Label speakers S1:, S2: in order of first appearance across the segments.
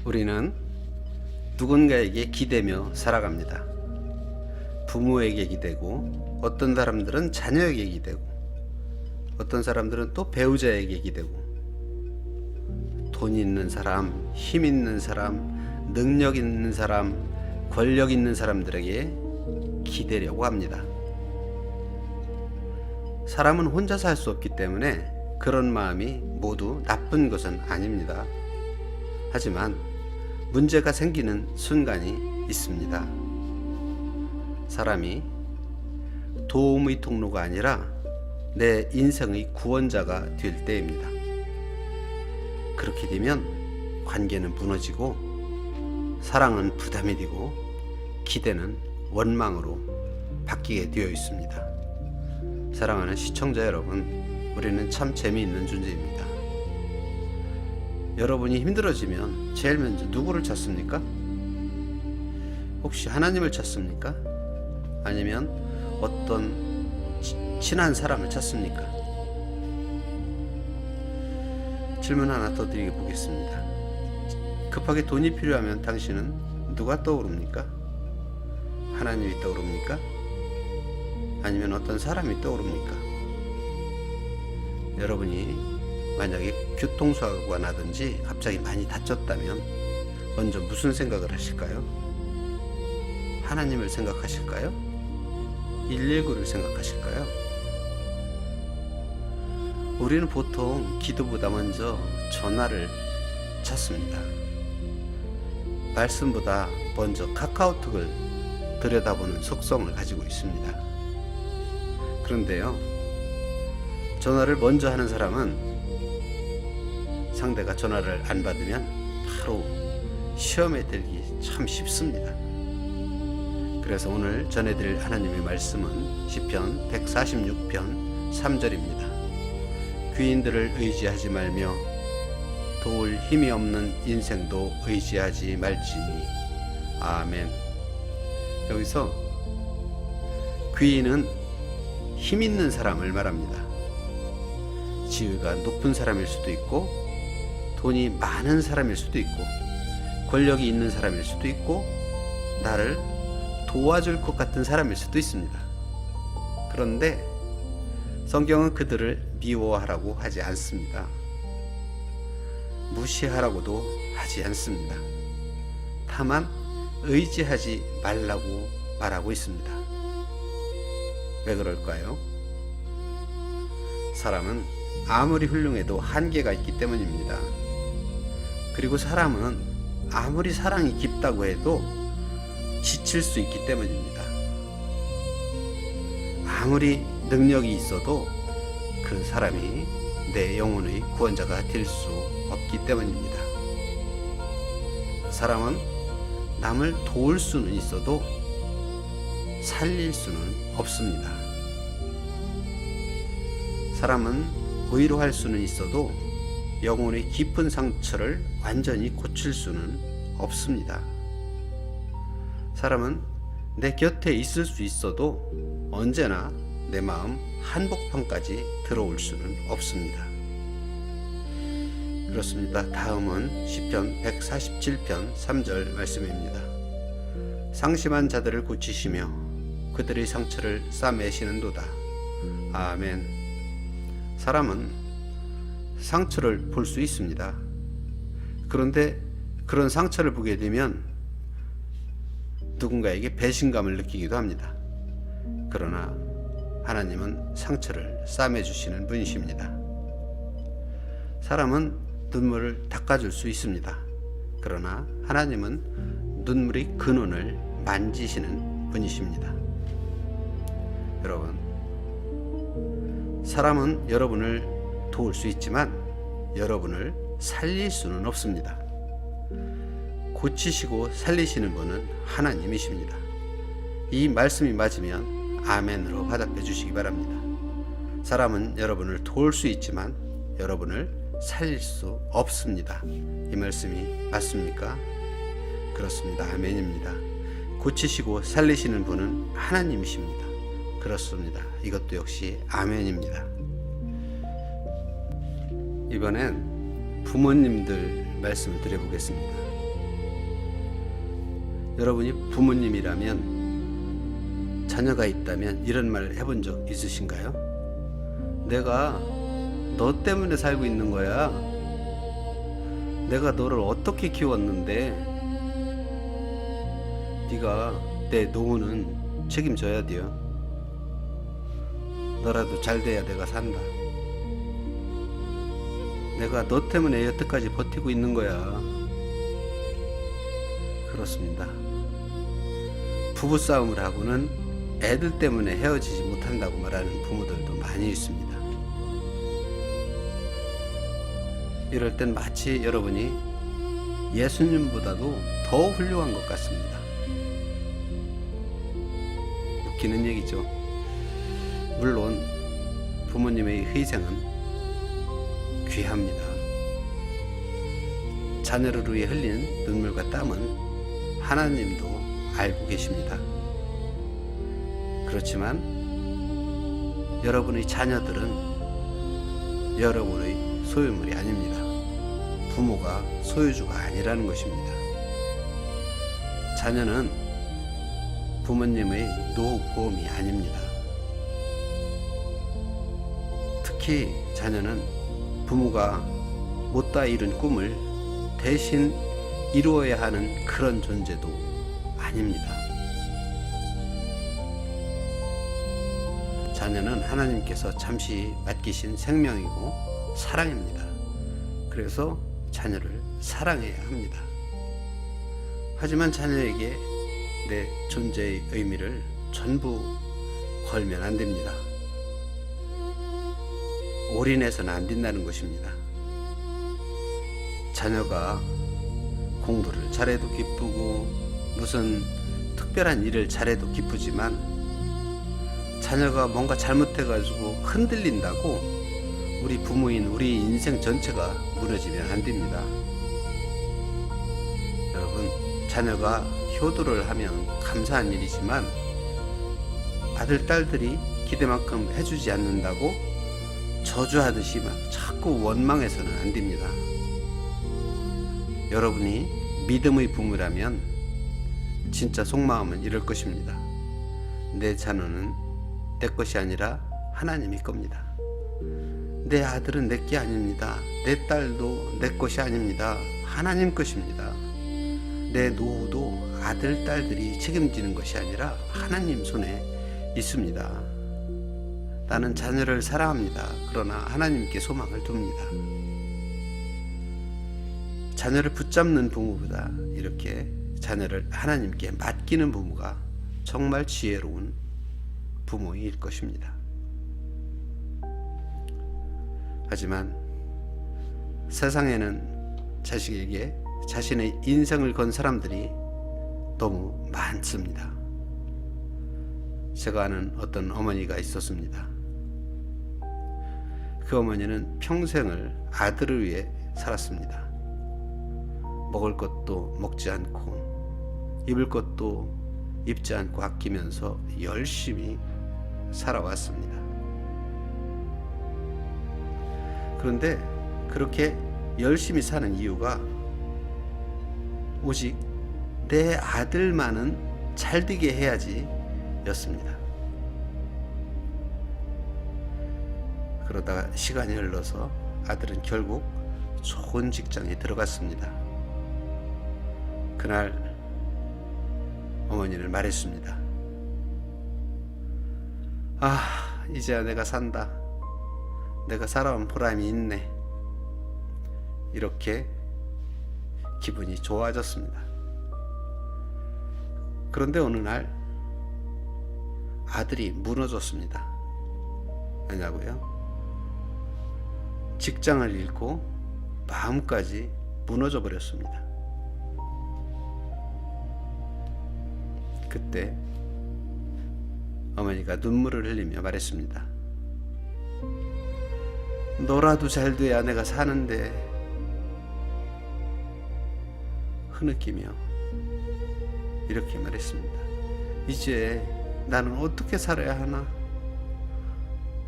S1: 우리는 누군가에게 기대며 살아갑니다. 부모에게 기대고, 어떤 사람들은 자녀에게 기대고, 어떤 사람들은 또 배우자에게 기대고, 돈 있는 사람, 힘 있는 사람, 능력 있는 사람, 권력 있는 사람들에게 기대려고 합니다. 사람은 혼자 살 수 없기 때문에 그런 마음이 모두 나쁜 것은 아닙니다. 하지만 문제가 생기는 순간이 있습니다. 사람이 도움의 통로가 아니라 내 인생의 구원자가 될 때입니다. 그렇게 되면 관계는 무너지고, 사랑은 부담이 되고, 기대는 원망으로 바뀌게 되어 있습니다. 사랑하는 시청자 여러분, 우리는 참 재미있는 존재입니다. 여러분이 힘들어지면 제일 먼저 누구를 찾습니까? 혹시 하나님을 찾습니까? 아니면 어떤 친한 사람을 찾습니까? 질문 하나 더 드리게 보겠습니다. 급하게 돈이 필요하면 당신은 누가 떠오릅니까? 하나님이 떠오릅니까? 아니면 어떤 사람이 떠오릅니까? 여러분이 만약에 교통사고가 나든지 갑자기 많이 다쳤다면 먼저 무슨 생각을 하실까요? 하나님을 생각하실까요? 119를 생각하실까요? 우리는 보통 기도보다 먼저 전화를 찾습니다. 말씀보다 먼저 카카오톡을 들여다보는 속성을 가지고 있습니다. 그런데요, 전화를 먼저 하는 사람은 상대가 전화를 안 받으면 바로 시험에 들기 참 쉽습니다. 그래서 오늘 전해드릴 하나님의 말씀은 시편 146편 3절입니다. 귀인들을 의지하지 말며 도울 힘이 없는 인생도 의지하지 말지니. 아멘. 여기서 귀인은 힘 있는 사람을 말합니다. 지위가 높은 사람일 수도 있고, 돈이 많은 사람일 수도 있고, 권력이 있는 사람일 수도 있고, 나를 도와줄 것 같은 사람일 수도 있습니다. 그런데 성경은 그들을 미워하라고 하지 않습니다. 무시하라고도 하지 않습니다. 다만 의지하지 말라고 말하고 있습니다. 왜 그럴까요? 사람은 아무리 훌륭해도 한계가 있기 때문입니다. 그리고 사람은 아무리 사랑이 깊다고 해도 지칠 수 있기 때문입니다. 아무리 능력이 있어도 그 사람이 내 영혼의 구원자가 될 수 없기 때문입니다. 사람은 남을 도울 수는 있어도 살릴 수는 없습니다. 사람은 위로할 수는 있어도 영혼의 깊은 상처를 완전히 고칠 수는 없습니다. 사람은 내 곁에 있을 수 있어도 언제나 내 마음 한복판까지 들어올 수는 없습니다. 그렇습니다. 다음은 시편 147편 3절 말씀입니다. 상심한 자들을 고치시며 그들의 상처를 싸매시는도다. 아멘. 사람은 상처를 볼 수 있습니다. 그런데 그런 상처를 보게 되면 누군가에게 배신감을 느끼기도 합니다. 그러나 하나님은 상처를 싸매주시는 분이십니다. 사람은 눈물을 닦아줄 수 있습니다. 그러나 하나님은 눈물의 근원을 만지시는 분이십니다. 여러분, 사람은 여러분을 도울 수 있지만 여러분을 살릴 수는 없습니다. 고치시고 살리시는 분은 하나님이십니다. 이 말씀이 맞으면 아멘으로 화답해 주시기 바랍니다. 사람은 여러분을 도울 수 있지만 여러분을 살릴 수 없습니다. 이 말씀이 맞습니까? 그렇습니다. 아멘입니다. 고치시고 살리시는 분은 하나님이십니다. 그렇습니다. 이것도 역시 아멘입니다. 이번엔 부모님들 말씀을 드려보겠습니다. 여러분이 부모님이라면, 자녀가 있다면 이런 말 해본 적 있으신가요? 내가 너 때문에 살고 있는 거야. 내가 너를 어떻게 키웠는데 네가 내 노후는 책임져야 돼요. 너라도 잘 돼야 내가 산다. 내가 너 때문에 여태까지 버티고 있는 거야. 그렇습니다. 부부싸움을 하고는 애들 때문에 헤어지지 못한다고 말하는 부모들도 많이 있습니다. 이럴 땐 마치 여러분이 예수님보다도 더 훌륭한 것 같습니다. 웃기는 얘기죠. 물론 부모님의 희생은 귀합니다. 자녀를 위해 흘린 눈물과 땀은 하나님도 알고 계십니다. 그렇지만 여러분의 자녀들은 여러분의 소유물이 아닙니다. 부모가 소유주가 아니라는 것입니다. 자녀는 부모님의 노후 보험이 아닙니다. 특히 자녀는 부모가 못다 이룬 꿈을 대신 이루어야 하는 그런 존재도 아닙니다. 자녀는 하나님께서 잠시 맡기신 생명이고 사랑입니다. 그래서 자녀를 사랑해야 합니다. 하지만 자녀에게 내 존재의 의미를 전부 걸면 안 됩니다. 올인해서는 안 된다는 것입니다. 자녀가 공부를 잘해도 기쁘고 무슨 특별한 일을 잘해도 기쁘지만 자녀가 뭔가 잘못해가지고 흔들린다고 우리 부모인 우리 인생 전체가 무너지면 안 됩니다. 여러분, 자녀가 효도를 하면 감사한 일이지만 아들, 딸들이 기대만큼 해주지 않는다고 저주하듯이 막 자꾸 원망해서는 안 됩니다. 여러분이 믿음의 부모라면 진짜 속마음은 이럴 것입니다. 내 자녀는 내 것이 아니라 하나님의 겁니다. 내 아들은 내 게 아닙니다. 내 딸도 내 것이 아닙니다. 하나님 것입니다. 내 노후도 아들, 딸들이 책임지는 것이 아니라 하나님 손에 있습니다. 나는 자녀를 사랑합니다. 그러나 하나님께 소망을 둡니다. 자녀를 붙잡는 부모보다 이렇게 자녀를 하나님께 맡기는 부모가 정말 지혜로운 부모일 것입니다. 하지만 세상에는 자식에게 자신의 인생을 건 사람들이 너무 많습니다. 제가 아는 어떤 어머니가 있었습니다. 그 어머니는 평생을 아들을 위해 살았습니다. 먹을 것도 먹지 않고 입을 것도 입지 않고 아끼면서 열심히 살아왔습니다. 그런데 그렇게 열심히 사는 이유가 오직 내 아들만은 잘되게 해야지 였습니다. 그러다가 시간이 흘러서 아들은 결국 좋은 직장에 들어갔습니다. 그날 어머니는 말했습니다. 아, 이제야 내가 산다. 내가 살아온 보람이 있네. 이렇게 기분이 좋아졌습니다. 그런데 어느 날 아들이 무너졌습니다. 왜냐고요? 직장을 잃고 마음까지 무너져 버렸습니다. 그때 어머니가 눈물을 흘리며 말했습니다. 너라도 잘 돼야 내가 사는데. 흐느끼며 이렇게 말했습니다. 이제 나는 어떻게 살아야 하나?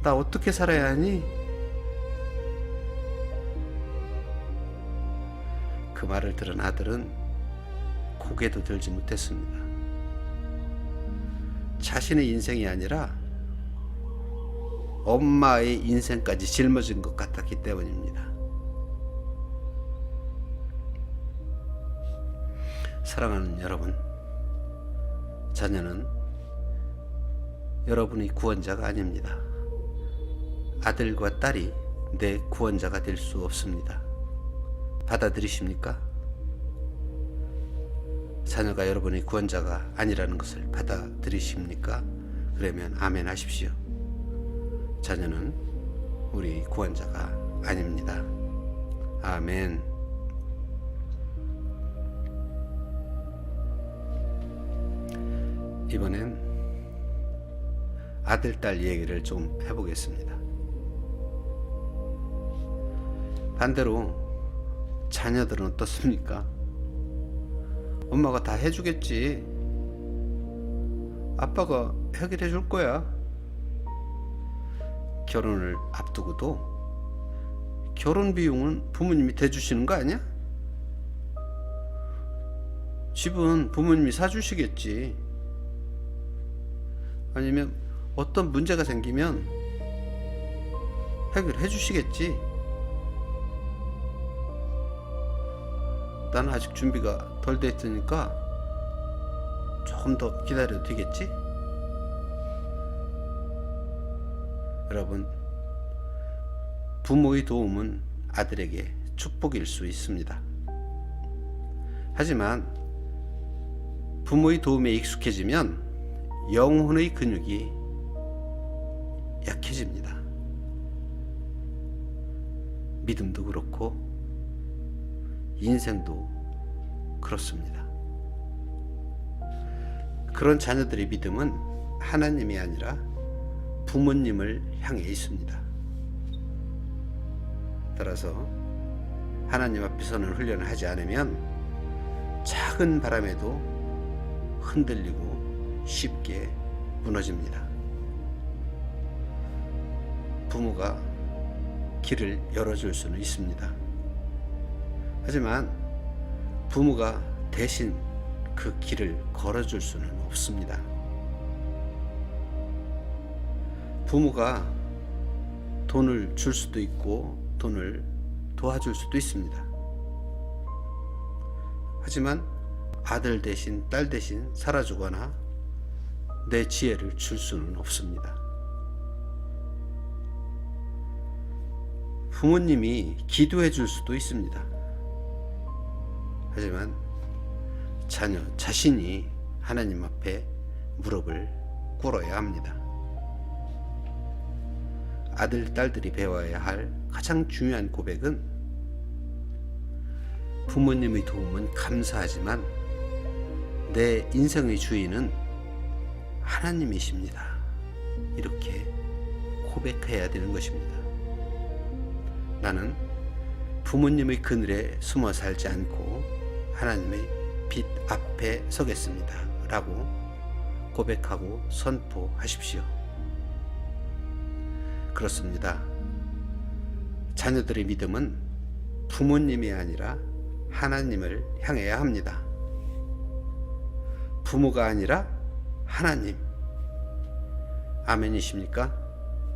S1: 나 어떻게 살아야 하니? 그 말을 들은 아들은 고개도 들지 못했습니다. 자신의 인생이 아니라 엄마의 인생까지 짊어진 것 같았기 때문입니다. 사랑하는 여러분, 자녀는 여러분의 구원자가 아닙니다. 아들과 딸이 내 구원자가 될 수 없습니다. 받아들이십니까? 자녀가 여러분의 구원자가 아니라는 것을 받아들이십니까? 그러면 아멘 하십시오. 자녀는 우리 구원자가 아닙니다. 아멘. 이번엔 아들, 딸 얘기를 좀 해보겠습니다. 반대로 자녀들은 어떻습니까? 엄마가 다 해주겠지. 아빠가 해결해 줄 거야. 결혼을 앞두고도 결혼 비용은 부모님이 대주시는 거 아니야? 집은 부모님이 사주시겠지. 아니면 어떤 문제가 생기면 해결해 주시겠지. 나는 아직 준비가 덜 돼 있으니까 조금 더 기다려도 되겠지? 여러분, 부모의 도움은 아들에게 축복일 수 있습니다. 하지만 부모의 도움에 익숙해지면 영혼의 근육이 약해집니다. 믿음도 그렇고 인생도 그렇습니다. 그런 자녀들의 믿음은 하나님이 아니라 부모님을 향해 있습니다. 따라서 하나님 앞에서는 훈련을 하지 않으면 작은 바람에도 흔들리고 쉽게 무너집니다. 부모가 길을 열어줄 수는 있습니다. 하지만 부모가 대신 그 길을 걸어줄 수는 없습니다. 부모가 돈을 줄 수도 있고 돈을 도와줄 수도 있습니다. 하지만 아들 대신 딸 대신 살아주거나 내 지혜를 줄 수는 없습니다. 부모님이 기도해 줄 수도 있습니다. 하지만 자녀 자신이 하나님 앞에 무릎을 꿇어야 합니다. 아들, 딸들이 배워야 할 가장 중요한 고백은 부모님의 도움은 감사하지만 내 인생의 주인은 하나님이십니다. 이렇게 고백해야 되는 것입니다. 나는 부모님의 그늘에 숨어 살지 않고 하나님의 빛 앞에 서겠습니다. 라고 고백하고 선포하십시오. 그렇습니다. 자녀들의 믿음은 부모님이 아니라 하나님을 향해야 합니다. 부모가 아니라 하나님. 아멘이십니까?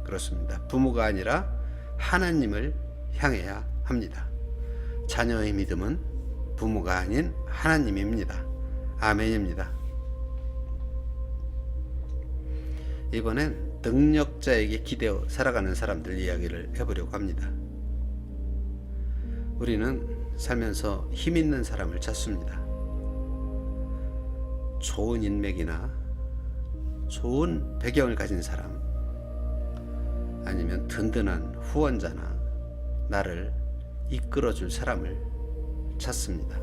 S1: 그렇습니다. 부모가 아니라 하나님을 향해야 합니다. 자녀의 믿음은 부모가 아닌 하나님입니다. 아멘입니다. 이번엔 능력자에게 기대어 살아가는 사람들 이야기를 해보려고 합니다. 우리는 살면서 힘 있는 사람을 찾습니다. 좋은 인맥이나 좋은 배경을 가진 사람, 아니면 든든한 후원자나 나를 이끌어줄 사람을 찾습니다.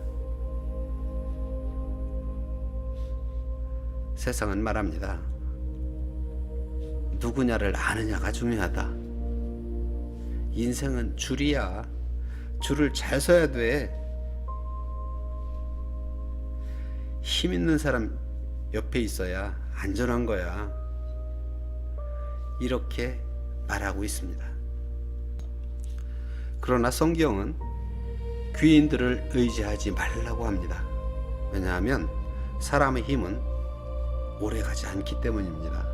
S1: 세상은 말합니다. 누구냐를 아느냐가 중요하다. 인생은 줄이야. 줄을 잘 서야 돼. 힘 있는 사람 옆에 있어야 안전한 거야. 이렇게 말하고 있습니다. 그러나 성경은 귀인들을 의지하지 말라고 합니다. 왜냐하면 사람의 힘은 오래 가지 않기 때문입니다.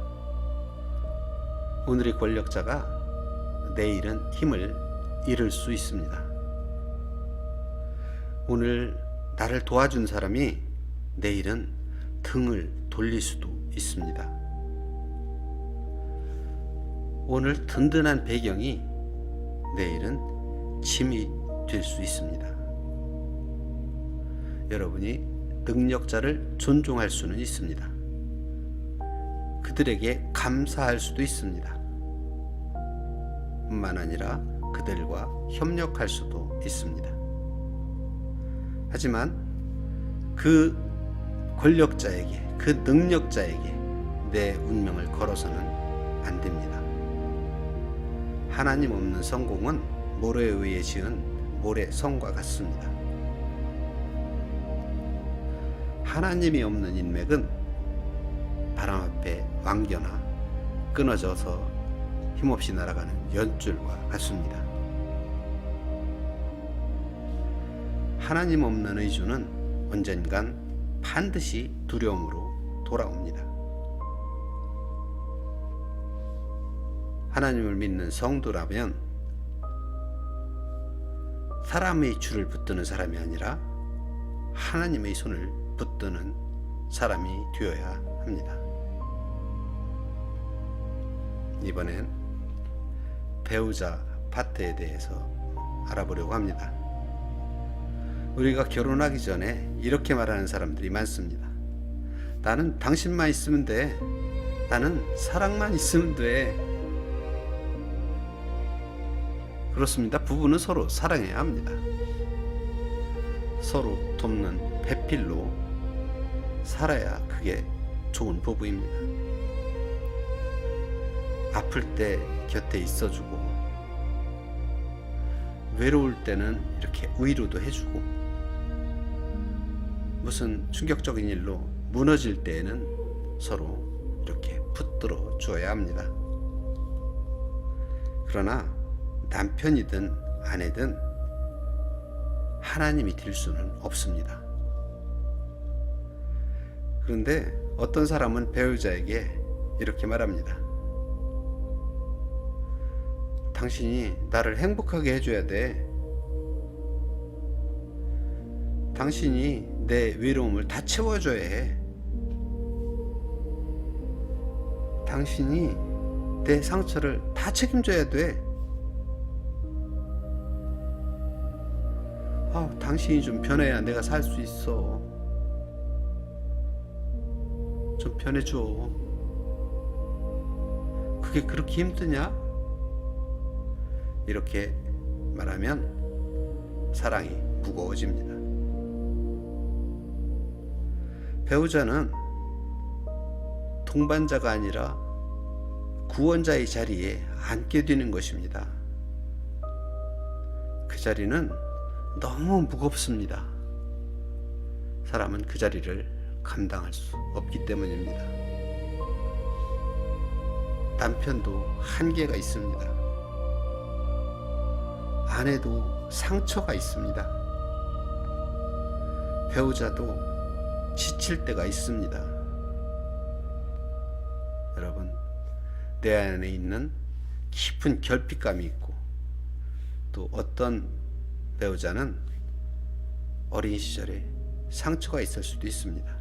S1: 오늘의 권력자가 내일은 힘을 잃을 수 있습니다. 오늘 나를 도와준 사람이 내일은 등을 돌릴 수도 있습니다. 오늘 든든한 배경이 내일은 짐이 될 수 있습니다. 여러분이 능력자를 존중할 수는 있습니다. 그들에게 감사할 수도 있습니다. 뿐만 아니라 그들과 협력할 수도 있습니다. 하지만 그 권력자에게, 그 능력자에게 내 운명을 걸어서는 안 됩니다. 하나님 없는 성공은 모래에 의해 지은 모래성과 같습니다. 하나님이 없는 인맥은 바람 앞에 왕겨나 끊어져서 힘없이 날아가는 연줄과 같습니다. 하나님 없는 의주는 언젠간 반드시 두려움으로 돌아옵니다. 하나님을 믿는 성도라면 사람의 줄을 붙드는 사람이 아니라 하나님의 손을 붙드는 사람이 되어야 합니다. 이번엔 배우자 파트에 대해서 알아보려고 합니다. 우리가 결혼하기 전에 이렇게 말하는 사람들이 많습니다. 나는 당신만 있으면 돼. 나는 사랑만 있으면 돼. 그렇습니다. 부부는 서로 사랑해야 합니다. 서로 돕는 배필로 살아야 그게 좋은 부부입니다. 아플 때 곁에 있어주고, 외로울 때는 이렇게 위로도 해주고, 무슨 충격적인 일로 무너질 때에는 서로 이렇게 붙들어 줘야 합니다. 그러나 남편이든 아내든 하나님이 될 수는 없습니다. 그런데 어떤 사람은 배우자에게 이렇게 말합니다. 당신이 나를 행복하게 해줘야 돼. 당신이 내 외로움을 다 채워줘야 해. 당신이 내 상처를 다 책임져야 돼. 당신이 좀 변해야 내가 살 수 있어. 좀 변해줘. 그게 그렇게 힘드냐? 이렇게 말하면 사랑이 무거워집니다. 배우자는 동반자가 아니라 구원자의 자리에 앉게 되는 것입니다. 그 자리는 너무 무겁습니다. 사람은 그 자리를 감당할 수 없기 때문입니다. 남편도 한계가 있습니다. 아내도 상처가 있습니다. 배우자도 지칠 때가 있습니다. 여러분, 내 안에 있는 깊은 결핍감이 있고, 또 어떤 배우자는 어린 시절에 상처가 있을 수도 있습니다.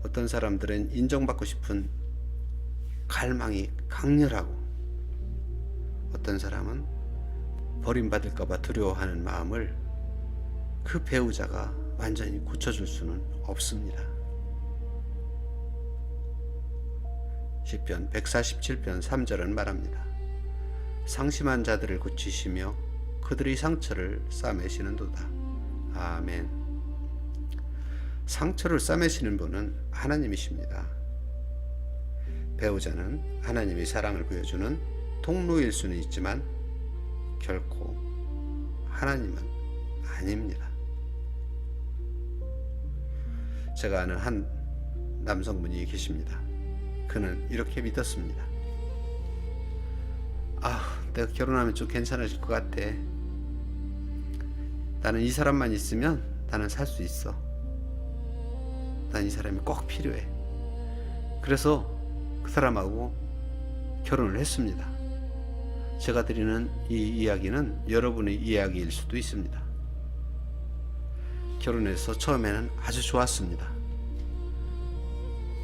S1: 어떤 사람들은 인정받고 싶은 갈망이 강렬하고, 어떤 사람은 버림받을까봐 두려워하는 마음을 그 배우자가 완전히 고쳐줄 수는 없습니다. 시편 147편 3절은 말합니다. 상심한 자들을 고치시며 그들의 상처를 싸매시는도다. 아멘. 상처를 싸매시는 분은 하나님이십니다. 배우자는 하나님의 사랑을 보여주는 통로일 수는 있지만 결코 하나님은 아닙니다. 제가 아는 한 남성분이 계십니다. 그는 이렇게 믿었습니다. 내가 결혼하면 좀 괜찮아질 것 같아. 나는 이 사람만 있으면 나는 살 수 있어. 난 이 사람이 꼭 필요해. 그래서 그 사람하고 결혼을 했습니다. 제가 드리는 이 이야기는 여러분의 이야기일 수도 있습니다. 결혼해서 처음에는 아주 좋았습니다.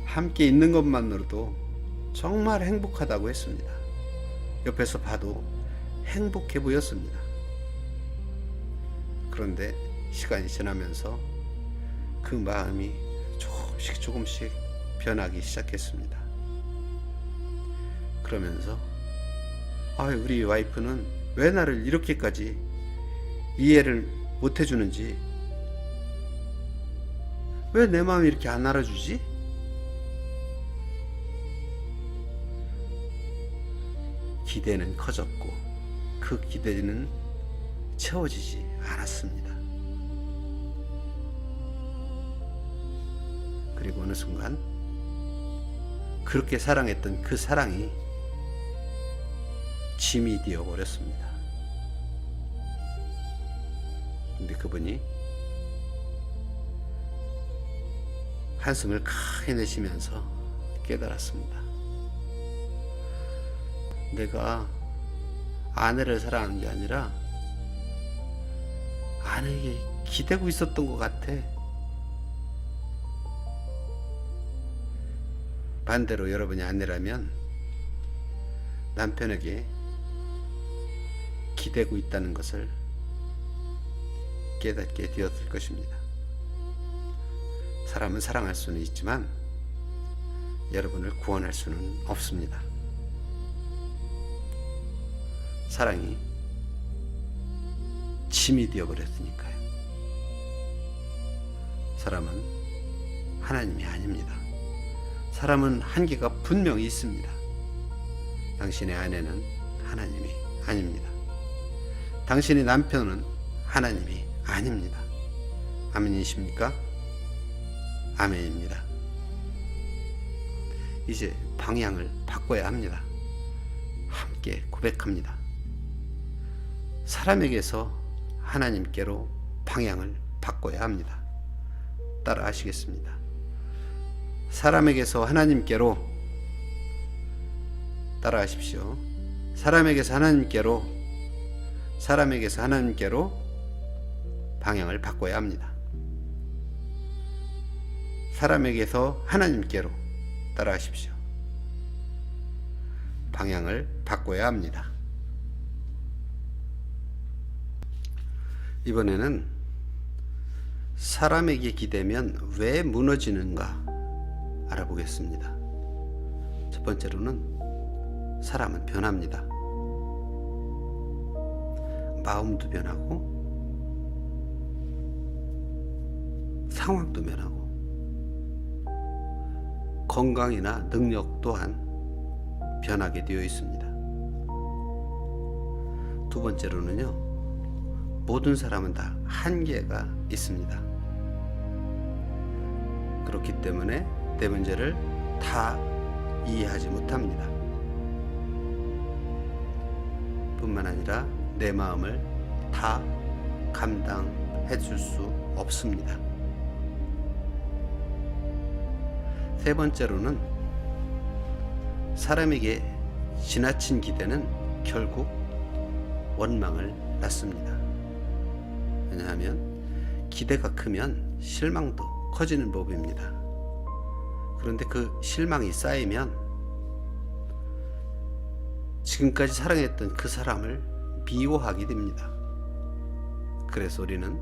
S1: 함께 있는 것만으로도 정말 행복하다고 했습니다. 옆에서 봐도 행복해 보였습니다. 그런데 시간이 지나면서 그 마음이 조금씩 변하기 시작했습니다. 그러면서 우리 와이프는 왜 나를 이렇게까지 이해를 못 해주는지, 왜 내 마음을 이렇게 안 알아주지? 기대는 커졌고 그 기대는 채워지지 않았습니다. 그리고 어느 순간 그렇게 사랑했던 그 사랑이 짐이 되어버렸습니다. 근데 그분이 한숨을 크게 내쉬면서 깨달았습니다. 내가 아내를 사랑하는 게 아니라 아내에게 기대고 있었던 것 같아. 반대로 여러분이 아내라면 남편에게 기대고 있다는 것을 깨닫게 되었을 것입니다. 사람은 사랑할 수는 있지만 여러분을 구원할 수는 없습니다. 사랑이 짐이 되어버렸으니까요. 사람은 하나님이 아닙니다. 사람은 한계가 분명히 있습니다. 당신의 아내는 하나님이 아닙니다. 당신의 남편은 하나님이 아닙니다. 아멘이십니까? 아멘입니다. 이제 방향을 바꿔야 합니다. 함께 고백합니다. 사람에게서 하나님께로 방향을 바꿔야 합니다. 따라 하시겠습니다. 사람에게서 하나님께로, 따라 하십시오. 사람에게서 하나님께로, 사람에게서 하나님께로 방향을 바꿔야 합니다. 사람에게서 하나님께로, 따라 하십시오. 방향을 바꿔야 합니다. 이번에는 사람에게 기대면 왜 무너지는가 알아보겠습니다. 첫 번째로는 사람은 변합니다. 마음도 변하고 상황도 변하고 건강이나 능력 또한 변하게 되어 있습니다. 두 번째로는요, 모든 사람은 다 한계가 있습니다. 그렇기 때문에 내 문제를 다 이해하지 못합니다. 뿐만 아니라 내 마음을 다 감당해 줄 수 없습니다. 세 번째로는 사람에게 지나친 기대는 결국 원망을 낳습니다. 왜냐하면 기대가 크면 실망도 커지는 법입니다. 그런데 그 실망이 쌓이면 지금까지 사랑했던 그 사람을 미워하게 됩니다. 그래서 우리는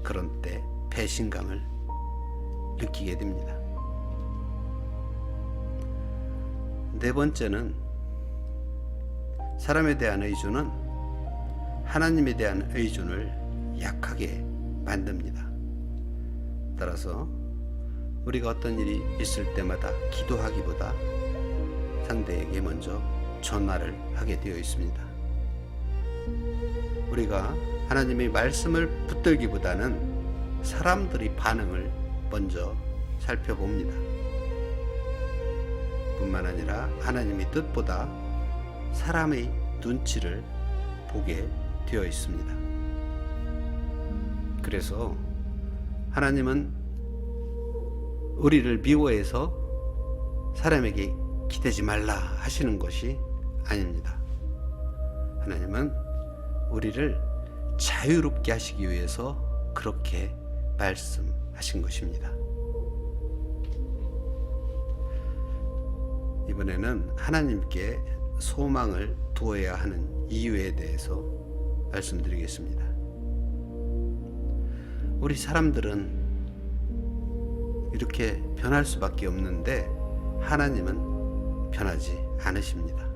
S1: 그런 때 배신감을 느끼게 됩니다. 네 번째는 사람에 대한 의존은 하나님에 대한 의존을 약하게 만듭니다. 따라서 우리가 어떤 일이 있을 때마다 기도하기보다 상대에게 먼저 전화를 하게 되어 있습니다. 우리가 하나님의 말씀을 붙들기보다는 사람들의 반응을 먼저 살펴봅니다. 뿐만 아니라 하나님의 뜻보다 사람의 눈치를 보게 되어 있습니다. 그래서 하나님은 우리를 미워해서 사람에게 기대지 말라 하시는 것이 아닙니다. 하나님은 우리를 자유롭게 하시기 위해서 그렇게 말씀하신 것입니다. 이번에는 하나님께 소망을 두어야 하는 이유에 대해서 말씀드리겠습니다. 우리 사람들은 이렇게 변할 수밖에 없는데 하나님은 변하지 않으십니다.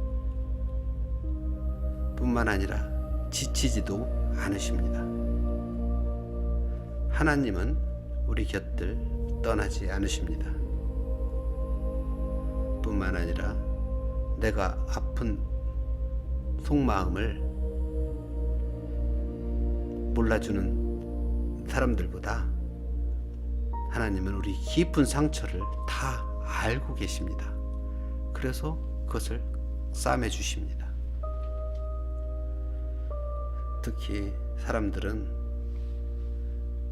S1: 뿐만 아니라 지치지도 않으십니다. 하나님은 우리 곁을 떠나지 않으십니다. 뿐만 아니라 내가 아픈 속마음을 몰라주는 사람들보다 하나님은 우리 깊은 상처를 다 알고 계십니다. 그래서 그것을 싸매 주십니다. 특히 사람들은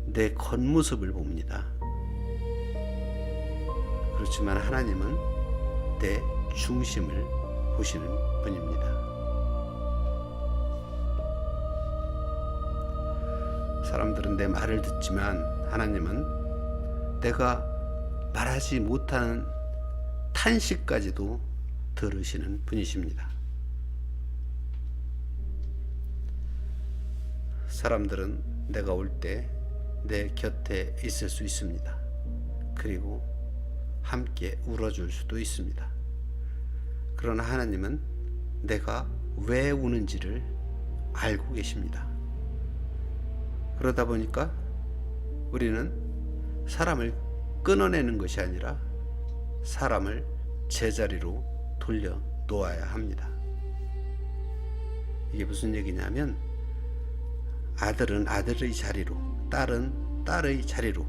S1: 내 겉모습을 봅니다. 그렇지만 하나님은 내 중심을 보시는 분입니다. 사람들은 내 말을 듣지만 하나님은 내가 말하지 못하는 탄식까지도 들으시는 분이십니다. 사람들은 내가 올 때 내 곁에 있을 수 있습니다. 그리고 함께 울어줄 수도 있습니다. 그러나 하나님은 내가 왜 우는지를 알고 계십니다. 그러다 보니까 우리는 사람을 끊어내는 것이 아니라 사람을 제자리로 돌려 놓아야 합니다. 이게 무슨 얘기냐면 아들은 아들의 자리로, 딸은 딸의 자리로,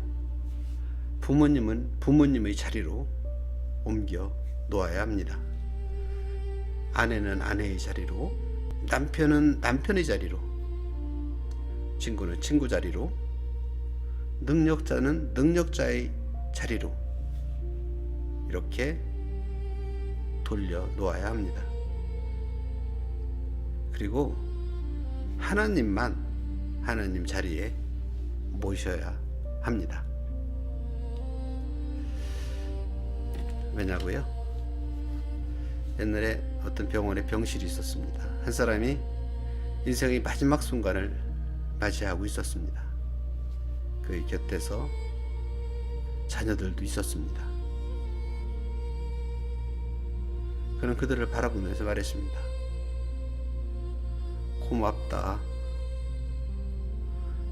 S1: 부모님은 부모님의 자리로 옮겨 놓아야 합니다. 아내는 아내의 자리로, 남편은 남편의 자리로, 친구는 친구 자리로, 능력자는 능력자의 자리로 이렇게 돌려 놓아야 합니다. 그리고 하나님만 하나님 자리에 모셔야 합니다. 왜냐고요? 옛날에 어떤 병원에 병실이 있었습니다. 한 사람이 인생의 마지막 순간을 맞이하고 있었습니다. 그의 곁에서 자녀들도 있었습니다. 그는 그들을 바라보면서 말했습니다. 고맙다.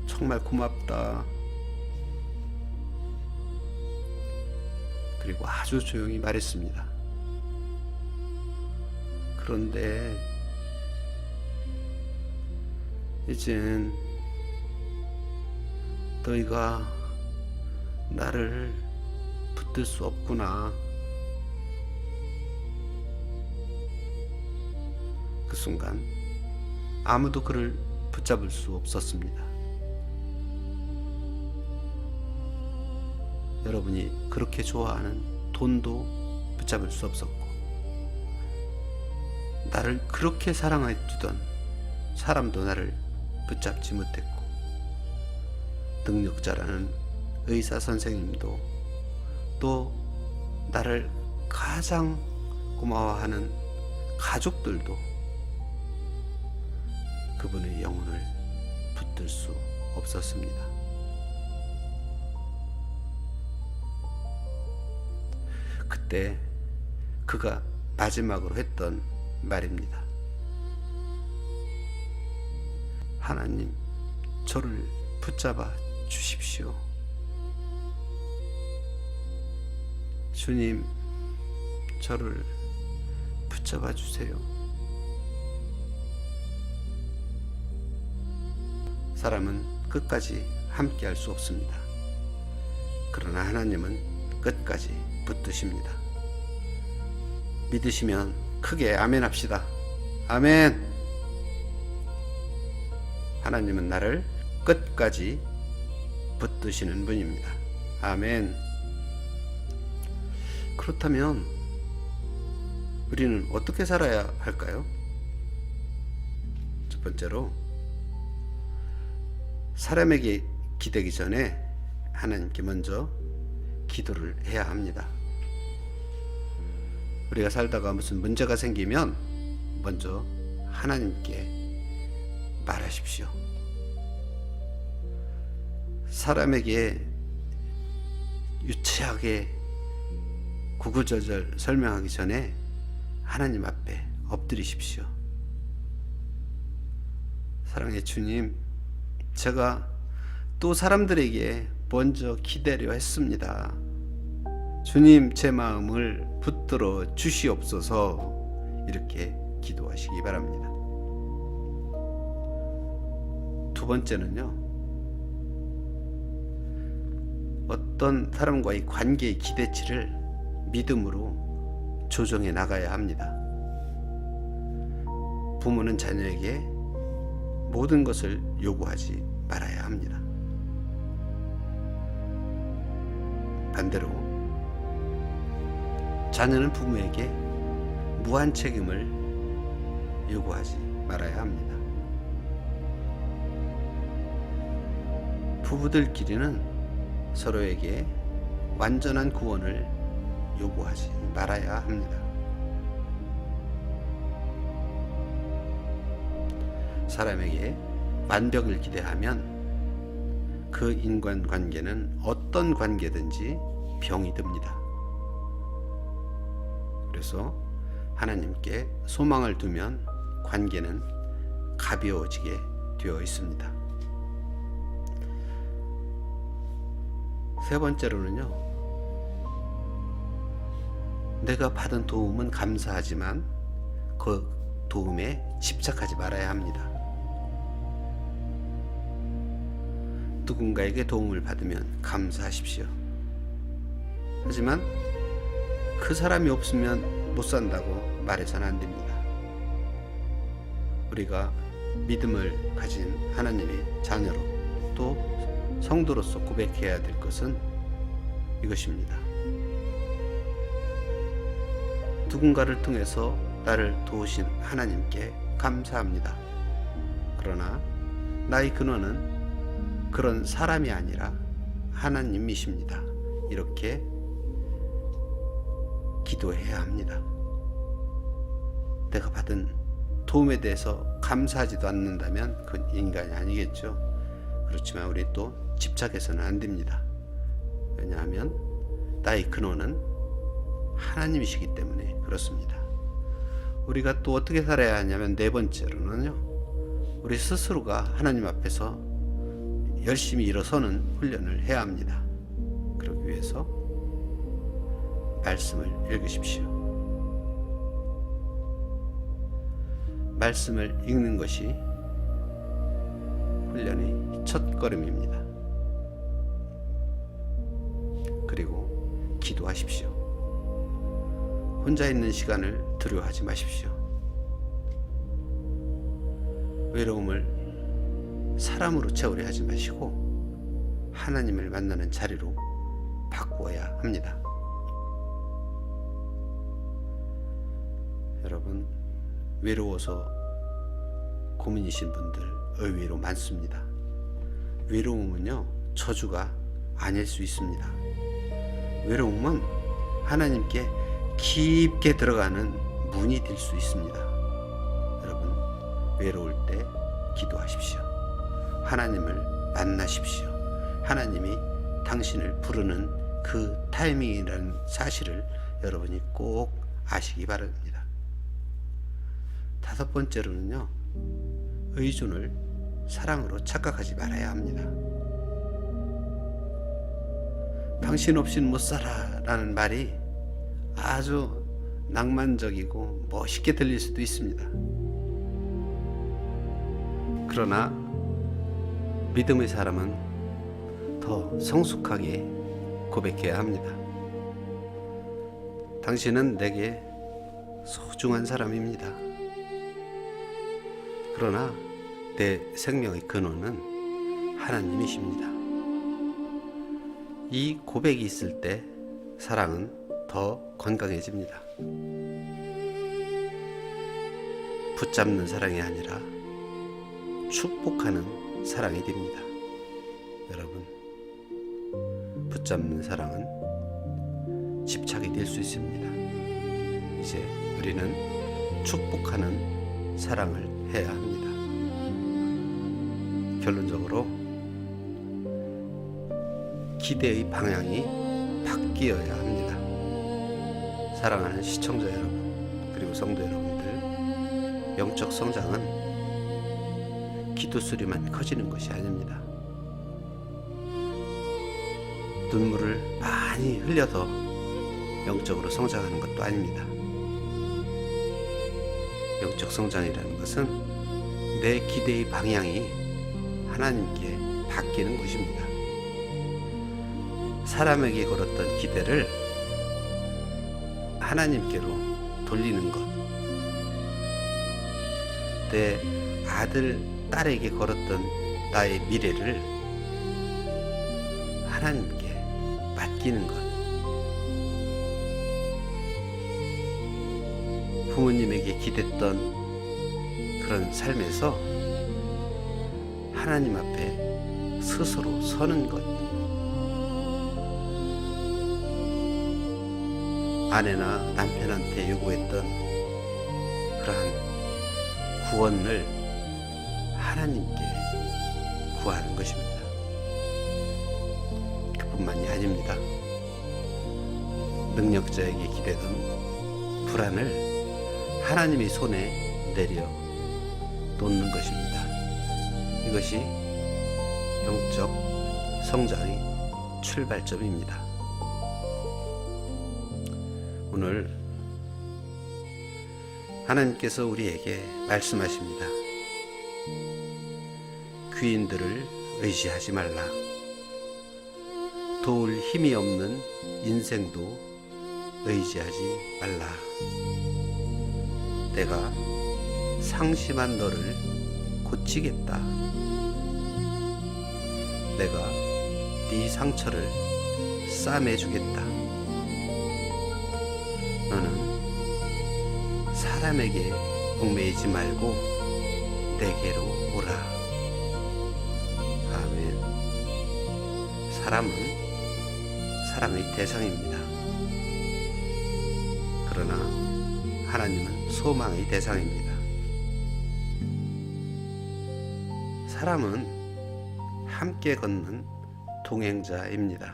S1: 정말 고맙다. 그리고 아주 조용히 말했습니다. 그런데 이젠 너희가 나를 붙들 수 없구나. 그 순간 아무도 그를 붙잡을 수 없었습니다. 여러분이 그렇게 좋아하는 돈도 붙잡을 수 없었고, 나를 그렇게 사랑해 주던 사람도 나를 붙잡지 못했고, 능력자라는 의사 선생님도, 또 나를 가장 고마워하는 가족들도 그분의 영혼을 붙들 수 없었습니다. 그때 그가 마지막으로 했던 말입니다. 하나님, 저를 붙잡아 주십시오. 주님, 저를 붙잡아 주세요. 사람은 끝까지 함께 할 수 없습니다. 그러나 하나님은 끝까지 붙드십니다. 믿으시면 크게 아멘 합시다. 아멘. 하나님은 나를 끝까지 붙드시는 분입니다. 아멘. 그렇다면 우리는 어떻게 살아야 할까요? 첫 번째로, 사람에게 기대기 전에 하나님께 먼저 기도를 해야 합니다. 우리가 살다가 무슨 문제가 생기면 먼저 하나님께 말하십시오. 사람에게 유치하게 구구절절 설명하기 전에 하나님 앞에 엎드리십시오. 사랑의 주님, 제가 또 사람들에게 먼저 기대려 했습니다. 주님, 제 마음을 붙들어 주시옵소서. 이렇게 기도하시기 바랍니다. 두 번째는요, 어떤 사람과의 관계의 기대치를 믿음으로 조정해 나가야 합니다. 부모는 자녀에게 모든 것을 요구하지 말아야 합니다. 반대로 자녀는 부모에게 무한 책임을 요구하지 말아야 합니다. 부부들끼리는 서로에게 완전한 구원을 요구하지 말아야 합니다. 사람에게 완벽을 기대하면 그 인간관계는 어떤 관계든지 병이 듭니다. 그래서 하나님께 소망을 두면 관계는 가벼워지게 되어 있습니다. 세 번째로는요, 내가 받은 도움은 감사하지만 그 도움에 집착하지 말아야 합니다. 누군가에게 도움을 받으면 감사하십시오. 하지만 그 사람이 없으면 못 산다고 말해서는 안 됩니다. 우리가 믿음을 가진 하나님의 자녀로 또 성도로서 고백해야 될 것은 이것입니다. 누군가를 통해서 나를 도우신 하나님께 감사합니다. 그러나 나의 근원은 그런 사람이 아니라 하나님이십니다. 이렇게 기도해야 합니다. 내가 받은 도움에 대해서 감사하지도 않는다면 그건 인간이 아니겠죠. 그렇지만 우리 또 집착해서는 안 됩니다. 왜냐하면 나의 근원은 하나님이시기 때문에 그렇습니다. 우리가 또 어떻게 살아야 하냐면, 네 번째로는요, 우리 스스로가 하나님 앞에서 열심히 일어서는 훈련을 해야 합니다. 그러기 위해서 말씀을 읽으십시오. 말씀을 읽는 것이 훈련의 첫걸음입니다. 그리고 기도하십시오. 혼자 있는 시간을 두려워하지 마십시오. 외로움을 사람으로 채우려 하지 마시고 하나님을 만나는 자리로 바꾸어야 합니다. 여러분, 외로워서 고민이신 분들 의외로 많습니다. 외로움은요, 저주가 아닐 수 있습니다. 외로움은 하나님께 깊게 들어가는 문이 될 수 있습니다. 여러분, 외로울 때 기도하십시오. 하나님을 만나십시오. 하나님이 당신을 부르는 그 타이밍이라는 사실을 여러분이 꼭 아시기 바랍니다. 다섯 번째로는요, 의존을 사랑으로 착각하지 말아야 합니다. 당신 없이는 못 살아 라는 말이 아주 낭만적이고 멋있게 들릴 수도 있습니다. 그러나 믿음의 사람은 더 성숙하게 고백해야 합니다. 당신은 내게 소중한 사람입니다. 그러나 내 생명의 근원은 하나님이십니다. 이 고백이 있을 때 사랑은 더 건강해집니다. 붙잡는 사랑이 아니라 축복하는 사랑이 됩니다. 여러분, 붙잡는 사랑은 집착이 될 수 있습니다. 이제 우리는 축복하는 사랑을 해야 합니다. 결론적으로 기대의 방향이 바뀌어야 합니다. 사랑하는 시청자 여러분, 그리고 성도 여러분들, 영적 성장은 기도 소리만 커지는 것이 아닙니다. 눈물을 많이 흘려서 영적으로 성장하는 것도 아닙니다. 영적 성장이라는 것은 내 기대의 방향이 하나님께 바뀌는 것입니다. 사람에게 걸었던 기대를 하나님께로 돌리는 것, 내 아들, 딸에게 걸었던 나의 미래를 하나님께 맡기는 것, 부모님에게 기댔던 그런 삶에서 하나님 앞에 스스로 서는 것, 아내나 남편한테 요구했던 그러한 구원을 하나님께 구하는 것입니다. 그뿐만이 아닙니다. 능력자에게 기대던 불안을 하나님의 손에 내려 놓는 것입니다. 이것이 영적 성장의 출발점입니다. 오늘 하나님께서 우리에게 말씀하십니다. 귀인들을 의지하지 말라. 도울 힘이 없는 인생도 의지하지 말라. 내가 상심한 너를 고치겠다. 내가 네 상처를 싸매주겠다. 너는 사람에게 얽매이지 말고 내게로 오라. 아멘. 사람은 사랑의 대상입니다. 그러나 하나님은 소망의 대상입니다. 사람은 함께 걷는 동행자입니다.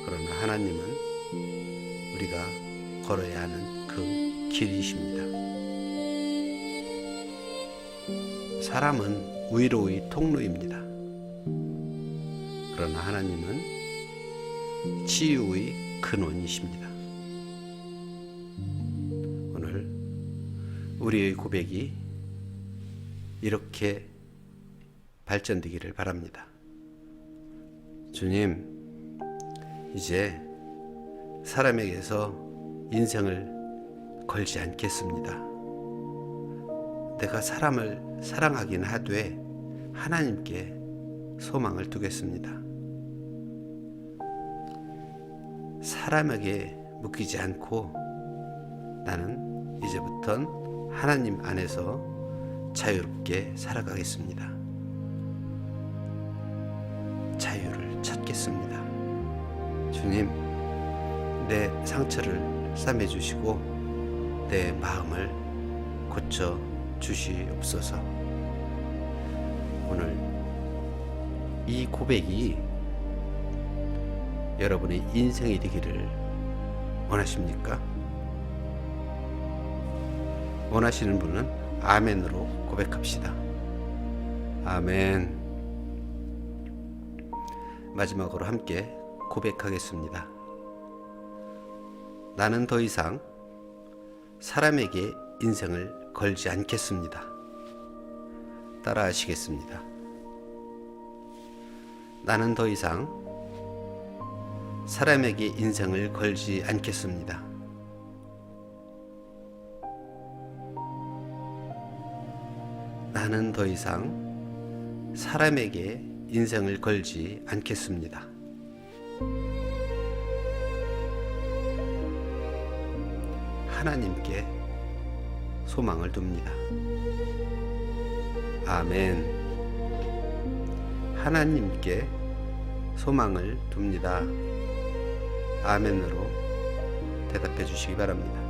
S1: 그러나 하나님은 우리가 걸어야 하는 그 길이십니다. 사람은 위로의 통로입니다. 그러나 하나님은 치유의 근원이십니다. 오늘 우리의 고백이 이렇게 발전되기를 바랍니다. 주님, 이제 사람에게서 인생을 걸지 않겠습니다. 내가 사람을 사랑하긴 하되 하나님께 소망을 두겠습니다. 사람에게 묶이지 않고 나는 이제부턴 하나님 안에서 자유롭게 살아가겠습니다. 자유를 찾겠습니다. 주님, 내 상처를 싸매주시고 내 마음을 고쳐 주시옵소서. 오늘 이 고백이 여러분의 인생이 되기를 원하십니까? 원하시는 분은 아멘으로 고백합시다. 아멘. 마지막으로 함께 고백하겠습니다. 나는 더 이상 사람에게 인생을 걸지 않겠습니다. 따라 하시겠습니다. 나는 더 이상 사람에게 인생을 걸지 않겠습니다. 나는 더 이상 사람에게 인생을 걸지 않겠습니다. 하나님께 소망을 둡니다. 아멘. 하나님께 소망을 둡니다. 아멘으로 대답해 주시기 바랍니다.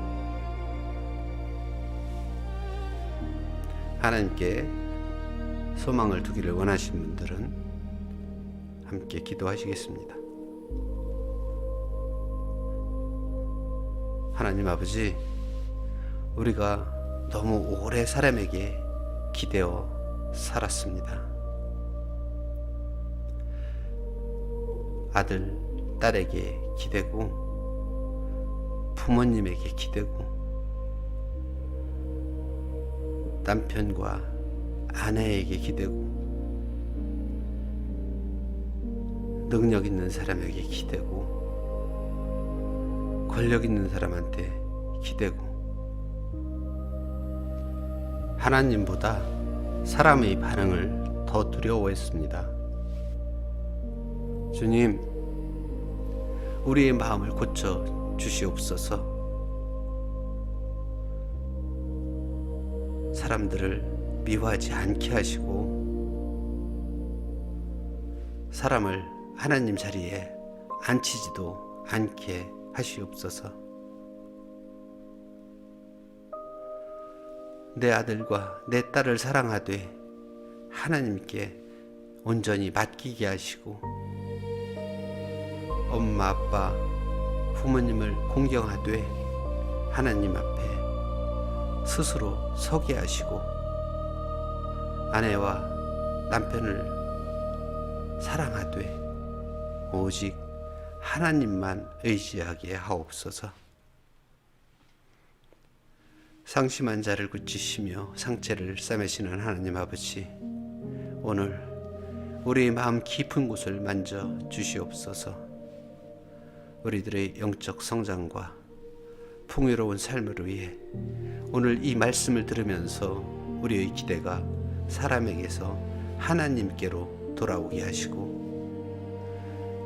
S1: 하나님께 소망을 두기를 원하시는 분들은 함께 기도하시겠습니다. 하나님 아버지, 우리가 너무 오래 사람에게 기대어 살았습니다. 아들, 딸에게 기대고, 부모님에게 기대고, 남편과 아내에게 기대고, 능력 있는 사람에게 기대고, 권력 있는 사람한테 기대고, 하나님보다 사람의 반응을 더 두려워했습니다. 주님, 우리의 마음을 고쳐 주시옵소서. 사람들을 미워하지 않게 하시고, 사람을 하나님 자리에 앉히지도 않게 하시옵소서. 내 아들과 내 딸을 사랑하되 하나님께 온전히 맡기게 하시고, 엄마 아빠 부모님을 공경하되 하나님 앞에 스스로 서게 하시고, 아내와 남편을 사랑하되 오직 하나님만 의지하게 하옵소서. 상심한 자를 고치시며 상처를 싸매시는 하나님 아버지, 오늘 우리의 마음 깊은 곳을 만져 주시옵소서. 우리들의 영적 성장과 풍요로운 삶을 위해 오늘 이 말씀을 들으면서 우리의 기대가 사람에게서 하나님께로 돌아오게 하시고,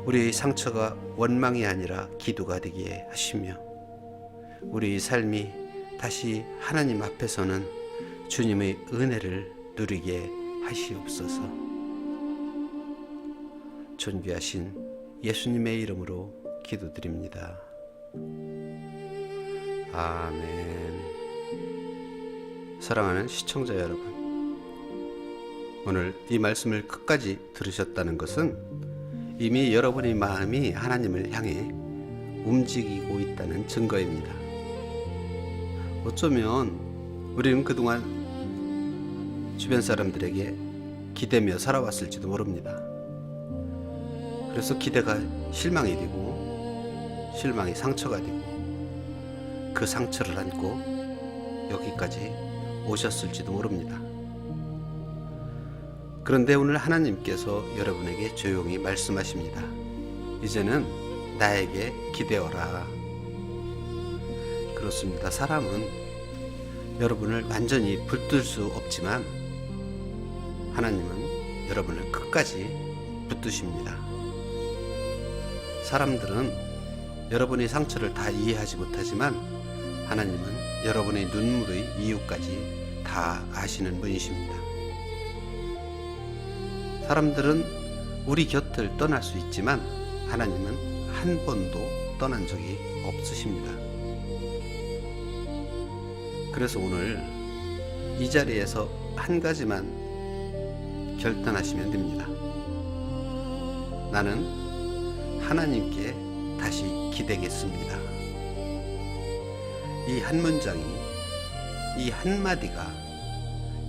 S1: 우리의 상처가 원망이 아니라 기도가 되게 하시며, 우리의 삶이 다시 하나님 앞에서는 주님의 은혜를 누리게 하시옵소서. 존귀하신 예수님의 이름으로 기도드립니다. 아멘. 사랑하는 시청자 여러분, 오늘 이 말씀을 끝까지 들으셨다는 것은 이미 여러분의 마음이 하나님을 향해 움직이고 있다는 증거입니다. 어쩌면 우리는 그동안 주변 사람들에게 기대며 살아왔을지도 모릅니다. 그래서 기대가 실망이 되고, 실망이 상처가 되고, 그 상처를 안고 여기까지 오셨을지도 모릅니다. 그런데 오늘 하나님께서 여러분에게 조용히 말씀하십니다. 이제는 나에게 기대어라. 그렇습니다. 사람은 여러분을 완전히 붙들 수 없지만 하나님은 여러분을 끝까지 붙드십니다. 사람들은 여러분의 상처를 다 이해하지 못하지만 하나님은 여러분의 눈물의 이유까지 다 아시는 분이십니다. 사람들은 우리 곁을 떠날 수 있지만 하나님은 한 번도 떠난 적이 없으십니다. 그래서 오늘 이 자리에서 한 가지만 결단하시면 됩니다. 나는 하나님께 다시 기대겠습니다. 이 한 문장이, 이 한마디가,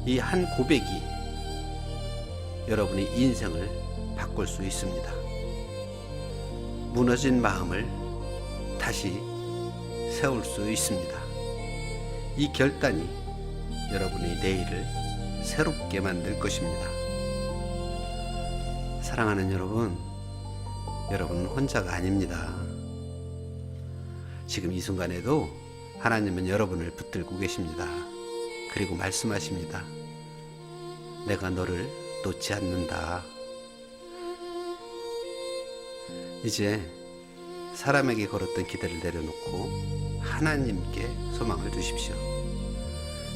S1: 이 한 고백이 여러분의 인생을 바꿀 수 있습니다. 무너진 마음을 다시 세울 수 있습니다. 이 결단이 여러분의 내일을 새롭게 만들 것입니다. 사랑하는 여러분, 여러분은 혼자가 아닙니다. 지금 이 순간에도 하나님은 여러분을 붙들고 계십니다. 그리고 말씀하십니다. 내가 너를 놓지 않는다. 이제 사람에게 걸었던 기대를 내려놓고 하나님께 소망을 두십시오.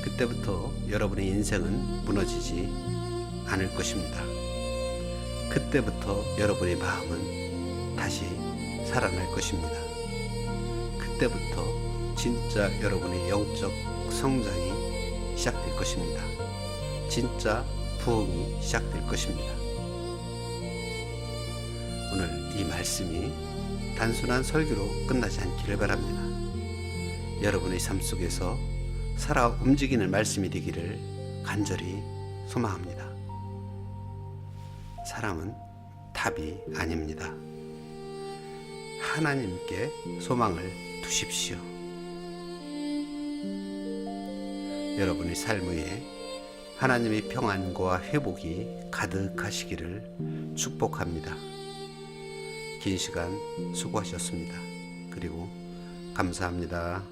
S1: 그때부터 여러분의 인생은 무너지지 않을 것입니다. 그때부터 여러분의 마음은 다시 살아날 것입니다. 그때부터 진짜 여러분의 영적 성장이 시작될 것입니다. 진짜 부흥이 시작될 것입니다. 오늘 이 말씀이 단순한 설교로 끝나지 않기를 바랍니다. 여러분의 삶 속에서 살아 움직이는 말씀이 되기를 간절히 소망합니다. 사람은 답이 아닙니다. 하나님께 소망을 두십시오. 여러분의 삶 위에 하나님의 평안과 회복이 가득하시기를 축복합니다. 긴 시간 수고하셨습니다. 그리고 감사합니다.